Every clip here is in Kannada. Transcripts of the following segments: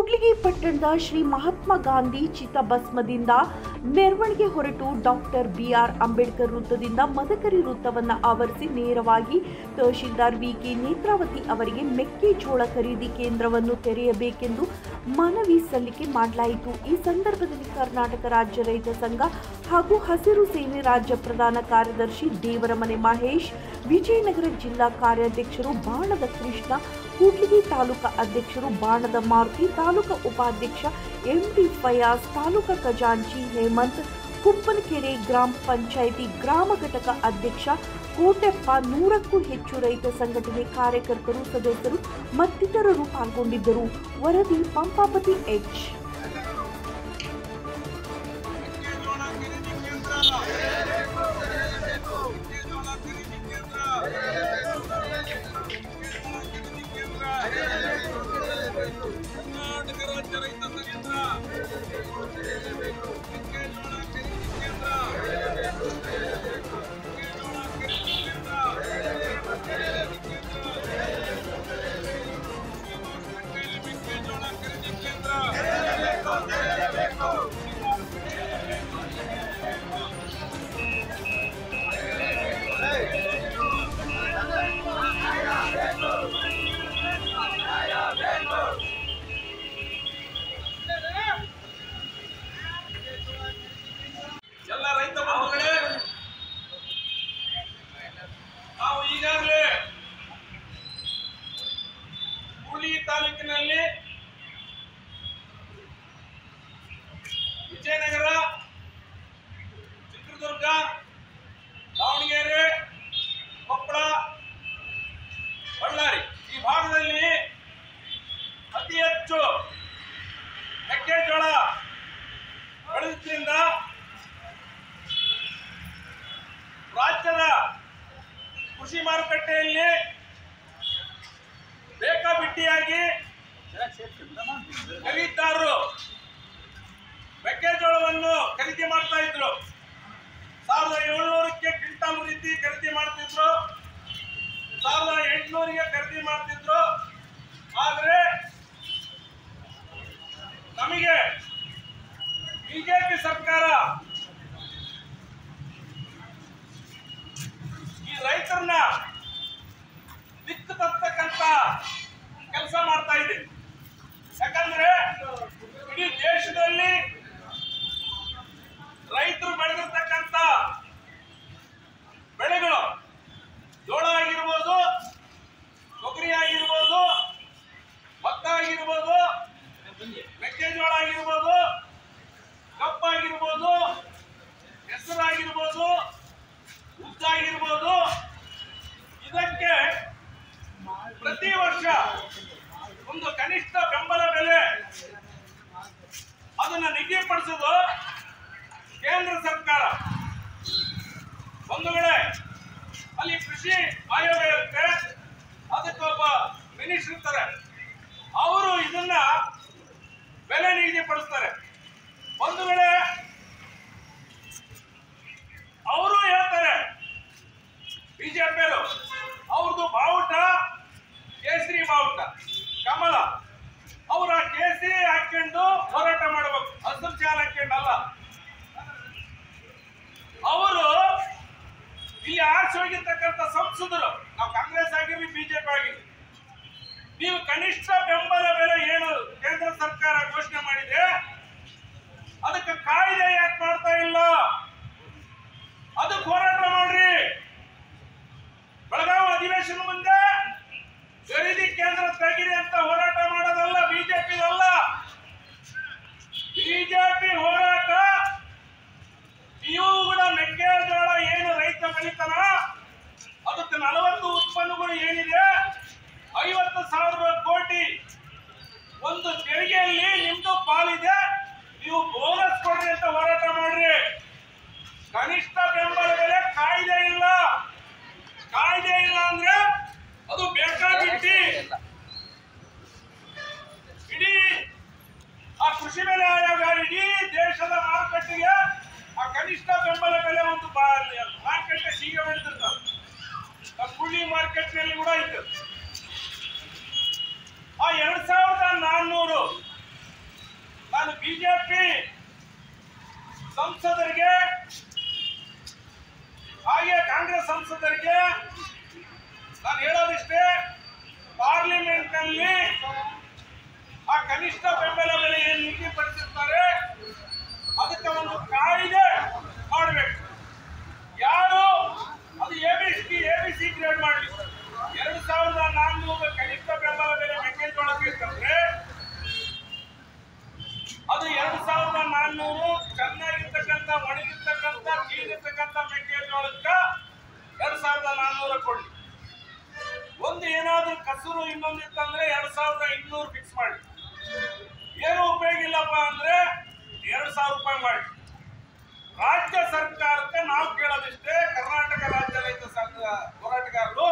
ಕೂಡ್ಲಿಗಿ ಪಟ್ಟಣದ ಶ್ರೀ ಮಹಾತ್ಮ ಗಾಂಧಿ ಚಿತಾಭಸ್ಮದಿಂದ ಮೆರವಣಿಗೆ ಹೊರಟು ಡಾಕ್ಟರ್ ಬಿಆರ್ ಅಂಬೇಡ್ಕರ್ ವೃತ್ತದಿಂದ ಮದಕರಿ ವೃತ್ತವನ್ನು ಆವರಿಸಿ ನೇರವಾಗಿ ತಹಶೀಲ್ದಾರ್ ವಿಕೆ ನೇತ್ರಾವತಿ ಅವರಿಗೆ ಮೆಕ್ಕೆಜೋಳ ಖರೀದಿ ಕೇಂದ್ರವನ್ನು ತೆರೆಯಬೇಕೆಂದು ಮನವಿ ಸಲ್ಲಿಕೆ ಮಾಡಲಾಯಿತು. ಈ ಸಂದರ್ಭದಲ್ಲಿ ಕರ್ನಾಟಕ ರಾಜ್ಯ ರೈತ ಸಂಘ ಹಾಗೂ ಹಸಿರು ಸೇನೆ ರಾಜ್ಯ ಪ್ರಧಾನ ಕಾರ್ಯದರ್ಶಿ ದೇವರಮನೆ ಮಹೇಶ್, ವಿಜಯನಗರ ಜಿಲ್ಲಾ ಕಾರ್ಯಾಧ್ಯಕ್ಷರು ಬಾಣದ ಕೃಷ್ಣ, ಕೂಡ್ಲಿಗಿ ತಾಲೂಕಾ ಅಧ್ಯಕ್ಷರು ಬಾಣದ ಮಾರುತಿ, ತಾಲೂಕಾ ಉಪಾಧ್ಯಕ್ಷ ಎಂಡಿ ಫಯಾಜ್, ತಾಲೂಕಾ ಖಜಾಂಚಿ ಹೇಮಂತ್, ಕುಪ್ಪನಕೆರೆ ಗ್ರಾಮ ಪಂಚಾಯಿತಿ ಗ್ರಾಮ ಘಟಕ ಅಧ್ಯಕ್ಷ ಕೋಟೆಪ್ಪ, 100ಕ್ಕೂ ಹೆಚ್ಚು ರೈತ ಸಂಘಟನೆ ಕಾರ್ಯಕರ್ತರು, ಸದಸ್ಯರು ಮತ್ತಿತರರು ಪಾಲ್ಗೊಂಡಿದ್ದರು. ವರದಿ ಪಂಪಾಪತಿ ಎಚ್. ಎಲ್ಲ ರೈತ ಬಂಧುಗಳೇ, ನಾವು ಈಗಾಗಲೇ ಕೂಡ್ಲಿಗಿ ತಾಲೂಕಿನಲ್ಲಿ ವಿಜಯನಗರ, ಚಿತ್ರದುರ್ಗ, ದಾವಣಗೆರೆ, ಕೊಪ್ಪಳ, ಬಳ್ಳಾರಿ ಈ ಭಾಗದಲ್ಲಿ ಅತಿ ಹೆಚ್ಚು ಮೆಕ್ಕೆಜೋಳ ಬೆಳೆದಿದ್ದರಿಂದ ರಾಜ್ಯದ ಕೃಷಿ ಮಾರುಕಟ್ಟೆಯಲ್ಲಿ ಬೇಕಾಬಿಟ್ಟಿಯಾಗಿ ಖರೀದಿದಾರರು ಮೆಕ್ಕೆಜೋಳವನ್ನು ಖರೀದಿ ಮಾಡ್ತಾ ಇದ್ರು. 1700ಕ್ಕೆ ಕ್ವಿಂಟಾಲ್ ರೀತಿ ಖರೀದಿ ಮಾಡ್ತಿದ್ರು, 1800ಗೆ ಖರೀದಿ ಮಾಡ್ತಿದ್ರು. ಆದರೆ ನಮಗೆ ಬಿಜೆಪಿ ಸರ್ಕಾರ ಈ ರೈತರನ್ನ ದಿಕ್ಕು ತಪ್ಪತಕ್ಕಂತ ಕೆಲಸ ಮಾಡ್ತಾ ಇದೆ. ಯಾಕಂದ್ರೆ ಇಡೀ ದೇಶದಲ್ಲಿ ರೈತರು ಬೆಳೆದಿರ್ತಕ್ಕಂಥ ಬೆಳೆಗಳು ಜೋಳ ಆಗಿರ್ಬೋದು, ತೊಗರಿ ಆಗಿರ್ಬೋದು, ಭತ್ತ ಆಗಿರ್ಬೋದು, ಮೆಕ್ಕೆಜೋಳ ಆಗಿರ್ಬೋದು, ಕಪ್ಪಾಗಿರ್ಬೋದು, ಹೆಸರಾಗಿರ್ಬೋದು, ಉದ್ದಾಗಿರ್ಬೋದು, ಇದಕ್ಕೆ ಪ್ರತಿ ವರ್ಷ ಒಂದು ಕನಿಷ್ಠ ಬೆಂಬಲ ಬೆಲೆ ಅದನ್ನ ನಿಗದಿಪಡಿಸೋದು ಕೇಂದ್ರ ಸರ್ಕಾರ. ಒಂದು ವೇಳೆ ಅಲ್ಲಿ ಕೃಷಿ ಆಯೋಗ ಇರುತ್ತೆ, ಅದಕ್ಕೊಬ್ಬ ಮಿನಿಸ್ಟರ್ ಇರ್ತಾರೆ, ಅವರು ಇದನ್ನ ಬೆಲೆ ನಿಗದಿಪಡಿಸ್ತಾರೆ. ಒಂದು ವೇಳೆ ಅವರು ಹೇಳ್ತಾರೆ ಬಿಜೆಪಿಯವರು, ಅವ್ರದ್ದು ಬಾವುಟ ಕೇಸರಿ ಬಾವುಟ, ಕಮಲ, ಅವರ ಕೇಸರಿ ಹಾಕೊಂಡು ಹೋರಾಟ ಮಾಡಬೇಕು, ಹಸಿರು ಶಾಲೆ ಹಾಕೊಂಡಲ್ಲ. ಅವರು ಇಲ್ಲಿ ಆರ್ಸಿ ಹೋಗಿರ್ತಕ್ಕಂಥ ಸಂಸದರು, ನಾವು ಕಾಂಗ್ರೆಸ್ ಆಗಿರ್ಲಿ ಬಿಜೆಪಿ ಆಗಿರ್ಲಿ, ನೀವು ಕನಿಷ್ಠ ಬೆಂಬಲ ಬೆಲೆ ಏನು ಕೇಂದ್ರ ಸರ್ಕಾರ ಘೋಷಣೆ ಮಾಡಿದೆ ಅದಕ್ಕೆ ಕಾಯ್ದೆ ಯಾಕೆ ಮಾಡ್ತಾ ಇಲ್ಲ? ಅದಕ್ಕೆ ಹೋರಾಟ ಮಾಡ್ರಿ. ಬೆಳಗಾವಿ ಅಧಿವೇಶನ ಮುಂದೆ ಖರೀದಿ ಕೇಂದ್ರ ತೆಗಿರಿ ಅಂತ ಹೋರಾಟ ಮಾಡೋದಲ್ಲ, ಬಿಜೆಪಿದಲ್ಲ. ಬಿಜೆಪಿ ಹೋರಾಟ ಇವುಗಳ ಮೆಕ್ಕೆಜೋಳ ಏನು ರೈತ ಬೆಳಿತಾನ ಅದಕ್ಕೆ 40 ಉತ್ಪನ್ನಗಳು ಏನಿದೆ 50,000 ಕೋಟಿ ಒಂದು ತೆರಿಗೆಯಲ್ಲಿ ನಿಮ್ದು ಪಾಲಿದೆ, ನೀವು ಬೋನಸ್ ಕೊಡ್ರಿ ಅಂತ ಹೋರಾಟ ಮಾಡ್ರಿ. ಕನಿಷ್ಠ ಬೆಂಬಲ ಬೆಲೆ ಕಾಯ್ದೆ ಇಲ್ಲ. ಕಾಯ್ದೆ ಇಲ್ಲ ಅಂದ್ರೆ ಅದು ಬೇಕಾಬಿಟ್ಟಿ ಇಡೀ ಆ ಕೃಷಿ ಬೆಲೆ ಆಯೋಗ ಇಡೀ ದೇಶದ ಮಾರುಕಟ್ಟೆಗೆ ಆ ಕನಿಷ್ಠ ಬೆಂಬಲ ಬೆಲೆ ಒಂದು ಮಾರ್ಕೆಟ್ ಹೀಗೆ ಬೆಳೆದಿರ್ತಾರೆ. ಕೂಡ್ಲಿಗಿ ಮಾರ್ಕೆಟ್ ನಲ್ಲಿ ಕೂಡ ಇತ್ತು. ಆ 2400 ಬಿಜೆಪಿ ಸಂಸದರಿಗೆ ಹಾಗೆ ಕಾಂಗ್ರೆಸ್ ಸಂಸದರಿಗೆ ನಾನು ಹೇಳೋದಿಷ್ಟೇ, ಪಾರ್ಲಿಮೆಂಟ್ ನಲ್ಲಿ ಆ ಕನಿಷ್ಠ ಬೆಂಬಲ ಬೆಲೆ ಏನು ನಿಗದಿಪಡಿಸಿರ್ತಾರೆ ಅದಕ್ಕೆ ಒಂದು ಕಾಯ್ದೆ ಮಾಡಬೇಕು. ಯಾರು ಅದು ಎಬಿಸಿ ಗ್ರೇಡ್ ಮಾಡಲಿ. 2400 ಕನಿಷ್ಠ ಬೆಂಬಲ ಬೆಲೆ ಮೆಕ್ಕೆಜೋಳಕ್ಕೆ ಇತ್ತಂದ್ರೆ ಅದು 2400 ಚೆನ್ನಾಗಿರ್ತಕ್ಕಂಥ ಒಣಗಿರ್ತಕ್ಕಂಥ ಕೀಳಿರ್ತಕ್ಕಂಥ ಮೆಕ್ಕೆಜೋಳಕ್ಕೆ 2400 ಕೊಡ್ಲಿ. ಒಂದು ಏನಾದ್ರೂ ಕಸರು ಇನ್ನೊಂದು ಇತ್ತಂದ್ರೆ 2200 ಫಿಕ್ಸ್ ಮಾಡಿ. ಏನು ಉಪಯೋಗ ಇಲ್ಲಪ್ಪ ಅಂದ್ರೆ 2000 ರೂಪಾಯಿ ಮಾಡಿ. ರಾಜ್ಯ ಸರ್ಕಾರಕ್ಕೆ ನಾವು ಕೇಳೋದಿಷ್ಟೇ, ಕರ್ನಾಟಕ ರಾಜ್ಯ ರೈತ ಸಂಘದ ಹೋರಾಟಗಾರರು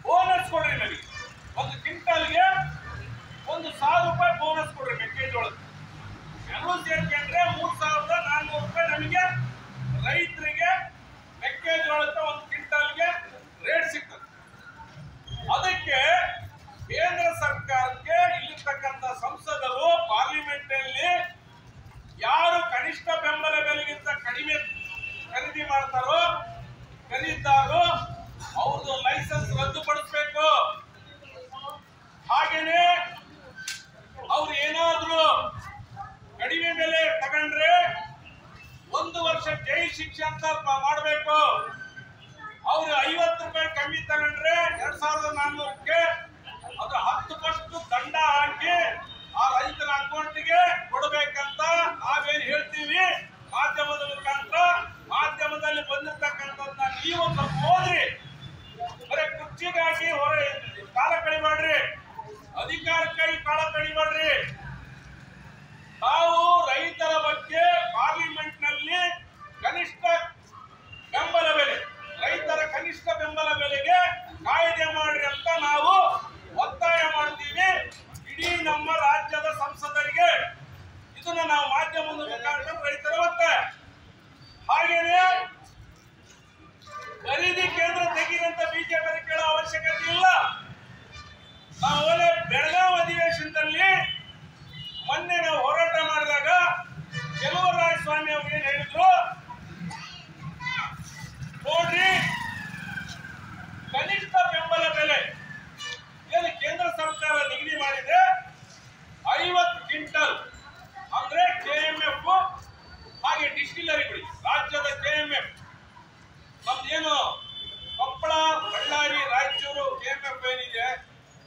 ಬೋನಸ್ ಕೊಡ್ರಿ. ನಮಗೆ ಒಂದು ಕ್ವಿಂಟಲ್ಗೆ 1000 ರೂಪಾಯಿ ಬೋನಸ್ ಕೊಡ್ರಿ ಮೆಕ್ಕೆಜೋಳದ. ಎಲ್ಲರೂ ಸೇರ್ಕೊಂಡ್ರೆ 3400 ರೂಪಾಯಿ ನಮಗೆ ರೈತರಿಗೆ ಮೆಕ್ಕೆಜೋಳದ ಒಂದು ಕ್ವಿಂಟಲ್ಗೆ ರೇಟ್ ಸಿಗ್ತದೆ. ಅದಕ್ಕೆ ಕೇಂದ್ರ ಸರ್ಕಾರಕ್ಕೆ ಇಲ್ಲಿರ್ತಕ್ಕಂಥ ಸಂಸದರು ಪಾರ್ಲಿಮೆಂಟ್ ಅಲ್ಲಿ ಯಾರು ಕನಿಷ್ಠ ಬೆಂಬಲ ಬೆಲೆಗಿಂತ ಕಡಿಮೆ ಖರೀದಿ ಮಾಡ್ತಾರೋ ಖರೀದಾರೋ ಅವ್ರದ್ದು ಲೈಸೆನ್ಸ್ ರದ್ದುಪಡಿಸಬೇಕು. ಹಾಗೇನೆ ಅವ್ರು ಏನಾದ್ರೂ ಕಡಿಮೆ ಬೆಲೆ ತಗೊಂಡ್ರೆ 1 ವರ್ಷ ಜೈಲು ಶಿಕ್ಷೆ ಅಂತ ಮಾಡಬೇಕು. ಅವ್ರು 50 ರೂಪಾಯಿ ಕಮ್ಮಿ ತಗೊಂಡ್ರೆ 2400ಕ್ಕೆ ಅದು 10% ದಂಡ ಹಾಕಿ ಆ ರೈತರ ಅಕೌಂಟ್ಗೆ ಕೊಡಬೇಕಂತ ನಾವೇನು ಹೇಳ್ತೀವಿ. ಮಾಧ್ಯಮದ ಮುಖಾಂತರ ಮಾಧ್ಯಮದಲ್ಲಿ ಬಂದಿರ್ತಕ್ಕಂಥದ್ದನ್ನ ನೀವು ಸ್ವಲ್ಪ ಓದ್ರಿ. ಬರೀ ಕುರ್ಚಿಗಾಗಿ ಕಾಲ ಕಳಿಬೇಡ್ರಿ, ಅಧಿಕಾರಕ್ಕಾಗಿ ಕಾಲ ಕಳಿಬೇಡ್ರಿ. ನಾವು ರೈತರ ಬಗ್ಗೆ ಪಾರ್ಲಿಮೆಂಟ್ ನಲ್ಲಿ ಕನಿಷ್ಠ ಬೆಂಬಲ ಬೆಲೆ, ರೈತರ ಕನಿಷ್ಠ ಬೆಂಬಲ ಬೆಲೆಗೆ ಕಾಯ್ದೆ ಮಾಡ್ರಿ ಅಂತ ನಾವು ಒತ್ತಾಯ ಮಾಡ್ತೀವಿ ಇಡೀ ನಮ್ಮ ರಾಜ್ಯದ ಸಂಸದರಿಗೆ. ಇದನ್ನ ನಾವು ಮಾಧ್ಯಮದ ಮುಖಾಂತರ ರೈತರ ಒತ್ತಾಯ. ಹಾಗೇನೆ ಖರೀದಿ ಕೇಂದ್ರ ತೆಗೀರಂತ ಬಿಜೆಪಿ ಕೇಳೋ ಅವಶ್ಯಕತೆ ಇಲ್ಲ. ನಾವು ಬೆಳಗಾವಿ ಅಧಿವೇಶನದಲ್ಲಿ ಮೊನ್ನೆ ನಾವು ಹೋರಾಟ ಮಾಡಿದಾಗ ಚೆಲುವರಾಯಸ್ವಾಮಿ ಅವರು ಏನ್ ಹೇಳಿದ್ರು ನೋಡ್ರಿ, ಕನಿಷ್ಠ ಬೆಂಬಲ ಬೆಲೆ ಏನು ಕೇಂದ್ರ ಸರ್ಕಾರ ನಿಗದಿ ಮಾಡಿದೆ 50 ಕ್ವಿಂಟಲ್ ಅಂದ್ರೆ ಕೆಎಂಎಫ್ ಹಾಗೆ ಡಿಸ್ಟಿಲರಿಗಳು ರಾಜ್ಯದ ಕೆಎಂಎಫ್ ನಮ್ದೇನು ಕೊಪ್ಪಳ ಬಳ್ಳಾರಿ ರಾಯಚೂರು ಕೆಎಂಎಫ್ ಏನಿದೆ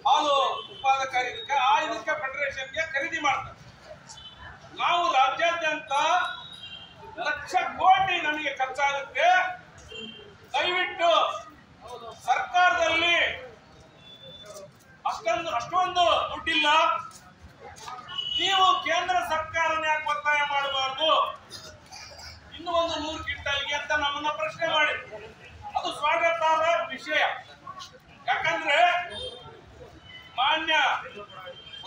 ಹಾಲು ಉತ್ಪಾದಕರು ಇದಕ್ಕೆ ಫೆಡರೇಷನ್ಗೆ ಖರೀದಿ ಮಾಡ್ತಾರೆ. ನಾವು ರಾಜ್ಯಾದ್ಯಂತ ಲಕ್ಷ ಕೋಟಿ ನಮಗೆ ಖರ್ಚಾಗುತ್ತೆ. ದಯವಿಟ್ಟು ಸರ್ಕಾರದಲ್ಲಿ ಅಷ್ಟೊಂದು ದುಡ್ಡಿಲ್ಲ. ನೀವು ಕೇಂದ್ರ ಸರ್ಕಾರನ ಯಾಕೆ ಒತ್ತಾಯ ಮಾಡಬಾರ್ದು ಇನ್ನೂ ಒಂದು 100 ಕ್ವಿಂಟಲ್ಗೆ ಅಂತ ನಮ್ಮನ್ನ ಪ್ರಶ್ನೆ ಮಾಡಿ. ಅದು ಸ್ವಾಗತಾರ್ಹ ವಿಷಯ. ಯಾಕಂದ್ರೆ ಮಾನ್ಯ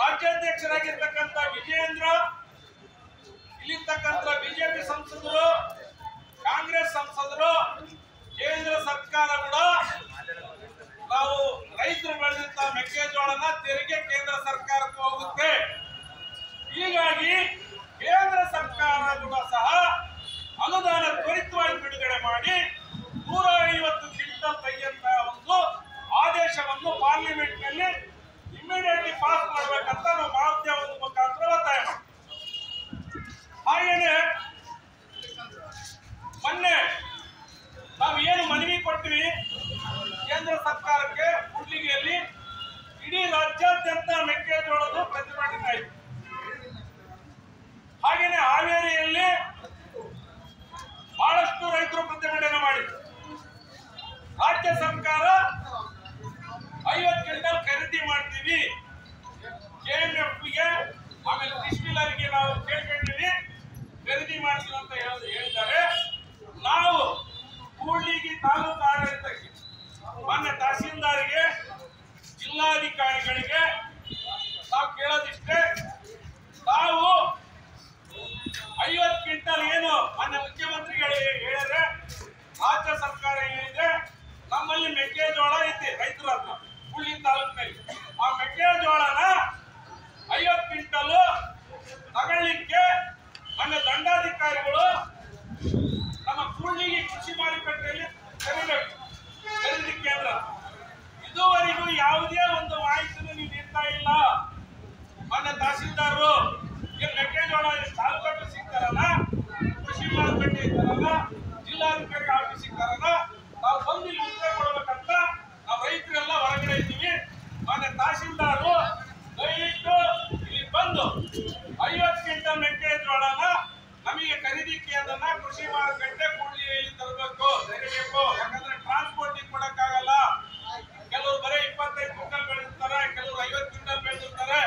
ರಾಜ್ಯಾಧ್ಯಕ್ಷರಾಗಿರ್ತಕ್ಕಂಥ ವಿಜಯೇಂದ್ರ, ಇಲ್ಲಿರ್ತಕ್ಕಂಥ ಬಿಜೆಪಿ ಸಂಸದರು, ಕಾಂಗ್ರೆಸ್ ಸಂಸದರು, ಕೇಂದ್ರ ಸರ್ಕಾರ ಕೂಡ ನಾವು ರೈತರು ಬೆಳೆದಂತ ಮೆಕ್ಕೆಜೋಳನ ತೆರಿಗೆ ಕೇಂದ್ರ ಸರ್ಕಾರಕ್ಕೆ ಹೋಗುತ್ತೆ. ಹೀಗಾಗಿ ಕೇಂದ್ರ ಸರ್ಕಾರ ಕೂಡ ಸಹ ಅನುದಾನ ತ್ವರಿತವಾಗಿ ಬಿಡುಗಡೆ ಮಾಡಿ 150 ಕ್ವಿಂಟಲ್ ತೆಗೆಯುವಂತ ಒಂದು ಆದೇಶವನ್ನು ಪಾರ್ಲಿಮೆಂಟ್ ನಲ್ಲಿ ಇಮಿಡಿಯೇಟ್ಲಿ ಪಾಸ್ ಮಾಡಬೇಕಂತ ನಾವು ಮಾಧ್ಯಮದ ಮುಖಾಂತರ ಒತ್ತಾಯ ಮಾಡ್ತೀವಿ. ಹಾಗೇನೆ ಮೊನ್ನೆ ನಾವು ಏನು ಮನವಿ ಕೊಟ್ಟಿವಿ ಕೇಂದ್ರ ಸರ್ಕಾರಕ್ಕೆ, ಕೂಡ್ಲಿಗಿಯಲ್ಲಿ ಇಡೀ ರಾಜ್ಯಾದ್ಯಂತ ಮೆಕ್ಕೆಜೋಳದ ಪ್ರತಿಭಟನೆ ಆಯಿತು. ಹಾಗೇನೆ ಹಾವೇರಿಯಲ್ಲಿ ಬಹಳಷ್ಟು ರೈತರು ಪ್ರತಿಭಟನೆ ಮಾಡಿದ್ರು. ರಾಜ್ಯ ಸರ್ಕಾರ 50 ಕ್ವಿಂಟಲ್ ಖರೀದಿ ಮಾಡ್ತೀವಿ ಕೆಎಂಎಫ್ಗೆ, ಆಮೇಲೆ ಡಿಸ್ಟಿಲರಿಗೆ ನಾವು ಕೇಳ್ಕೊಂಡಿವಿ ಖರೀದಿ ಮಾಡ್ತೀವಿ ಅಂತ ಹೇಳಿದ್ದಾರೆ. ನಾವು ಕೂಡ್ಲಿಗಿ ತಾಲೂಕು ಆಡಳಿತಕ್ಕೆ, ಮಾನ್ಯ ತಹಸೀಲ್ದಾರಿಗೆ, ಜಿಲ್ಲಾಧಿಕಾರಿಗಳಿಗೆ ನಾವು ಕೇಳೋದಿಷ್ಟೇ, ತಾವು 50 ಕ್ವಿಂಟಲ್ ಏನು ಮಾನ್ಯ ಮುಖ್ಯಮಂತ್ರಿಗಳು ಹೇಳಿದ್ರೆ, ರಾಜ್ಯ ಸರ್ಕಾರ ಏನಿದೆ ನಮ್ಮಲ್ಲಿ ಮೆಕ್ಕೆಜೋಳ ಐತಿ ರೈತರ ಕೂಡ್ಲಿಗಿ ತಾಲೂಕಿನಲ್ಲಿ, ಆ ಮೆಕ್ಕೆಜೋಳನ 50 ಕ್ವಿಂಟಲ್ ತಗೊಳ್ಳಿಕ್ಕೆ ನನ್ನ ದಂಡಾಧಿಕಾರಿಗಳು ನಮ್ಮ ಕೂಡ್ಲಿಗಿ ಕೃಷಿ ಮಾರುಕಟ್ಟೆಯಲ್ಲಿ ತೆರಬೇಕು ಖರೀದಿ ಕೇಂದ್ರ. ಇದುವರೆಗೂ ಯಾವುದೇ ಒಂದು ಮಾಹಿತಿಯನ್ನು ನೀವು ನೀಡ್ತಾ ಇಲ್ಲ. ನನ್ನ ತಹಸೀಲ್ದಾರರು ಮೆಕ್ಕೆಜೋಳ ತಾಲೂಕು ಆಫೀಸ್ ಸಿಗ್ತಾರಲ್ಲ, ಕೃಷಿ ಮಾರುಕಟ್ಟೆ ಇರ್ತಾರಲ್ಲ, ಜಿಲ್ಲಾಧಿಕಾರಿ ಆಫೀಸ್ ಸಿಗ್ತಾರಲ್ಲ, ನಾವು ಬಂದು ಇಲ್ಲಿ ಉತ್ತರ ಕೊಡ್ಬೇಕಂತ ನಾವು ರೈತರೆಲ್ಲ ಹೊರಗಡೆ ಇದ್ದೀವಿ. ನನ್ನ ತಹಸೀಲ್ದಾರರು ದಯವಿಟ್ಟು ಇಲ್ಲಿ ಬಂದು 50 ಕ್ವಿಂಟಲ್ ಮೆಕ್ಕೆಜೋಳನ ನಮಗೆ ಖರೀದಿ ಕೇಂದ್ರನ ಕೃಷಿ ಮಾರುಕಟ್ಟೆ ಕೂಡ್ಲಿಯಲ್ಲಿ ತರಬೇಕು, ತೆರಬೇಕು. ಯಾಕಂದ್ರೆ ಟ್ರಾನ್ಸ್ಪೋರ್ಟಿಂಗ್ ಕೊಡಕ್ಕಾಗಲ್ಲ. ಕೆಲವರು ಬರೀ 25 ಕ್ವಿಂಟಲ್ ಬೆಳೆದಿರ್ತಾರೆ, ಕೆಲವರು 50 ಕ್ವಿಂಟಲ್ ಬೆಳೆದಿರ್ತಾರೆ.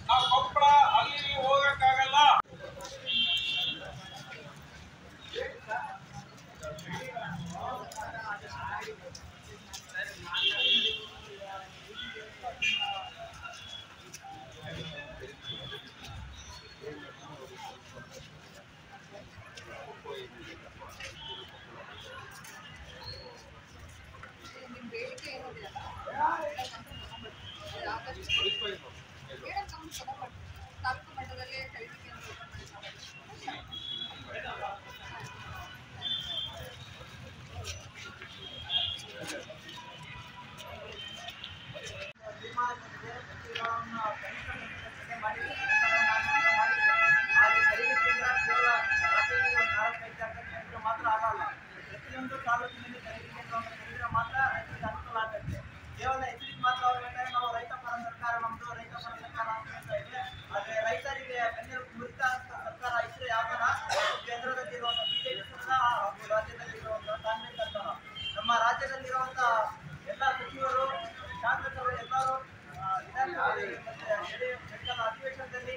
ನಾವು ಕೊಪ್ಪಳ ಅಲ್ಲಿ ಹೋಗಕ್ಕಾಗಲ್ಲ. ತಾಲೂಕು ಮಟ್ಟದಲ್ಲಿ ಖರೀದಿ ಕೇಂದ್ರ ಮಾತ್ರ ಆಗಲ್ಲ. ಪ್ರತಿಯೊಂದು ತಾಲೂಕಿನಲ್ಲಿ ಖರೀದಿ ಕೇಂದ್ರವನ್ನು ತೆರೆದರೆ ಮಾತ್ರ ರೈತರಿಗೆ ಅನುಕೂಲ ಆಗುತ್ತೆ. ಕೇವಲ ಹೆಸರಿಗೆ ಮಾತ್ರ ಅವ್ರು ಹೇಳ್ತಾರೆ ನಾವು ರೈತ ಪರ ಸರ್ಕಾರ, ನಮ್ಮದು ರೈತ ಪರ ಸರ್ಕಾರ ಅಂತ ಹೇಳ್ತಾ ಇದೆ. ಆದರೆ ರೈತರಿಗೆ ಬೆನ್ನೆಲುಬು ಮುರಿತ ಅಂತ ಸರ್ಕಾರ ಇದ್ರೆ ಯಾವಾಗ ಕೇಂದ್ರದಲ್ಲಿರುವಂಥ ಬಿಜೆಪಿ ಸರ್ಕಾರ ಹಾಗೂ ರಾಜ್ಯದಲ್ಲಿರುವಂಥ ಕಾಂಗ್ರೆಸ್ ಸರ್ಕಾರ, ನಮ್ಮ ರಾಜ್ಯದಲ್ಲಿರುವಂಥ ಎಲ್ಲ ಸಚಿವರು, ಶಾಸಕರು ಎಲ್ಲರೂ ವಿಧಾನಸಭೆಯಲ್ಲಿ ಮತ್ತು ಮೆಡಿಕಲ್ ಅಧಿವೇಶನದಲ್ಲಿ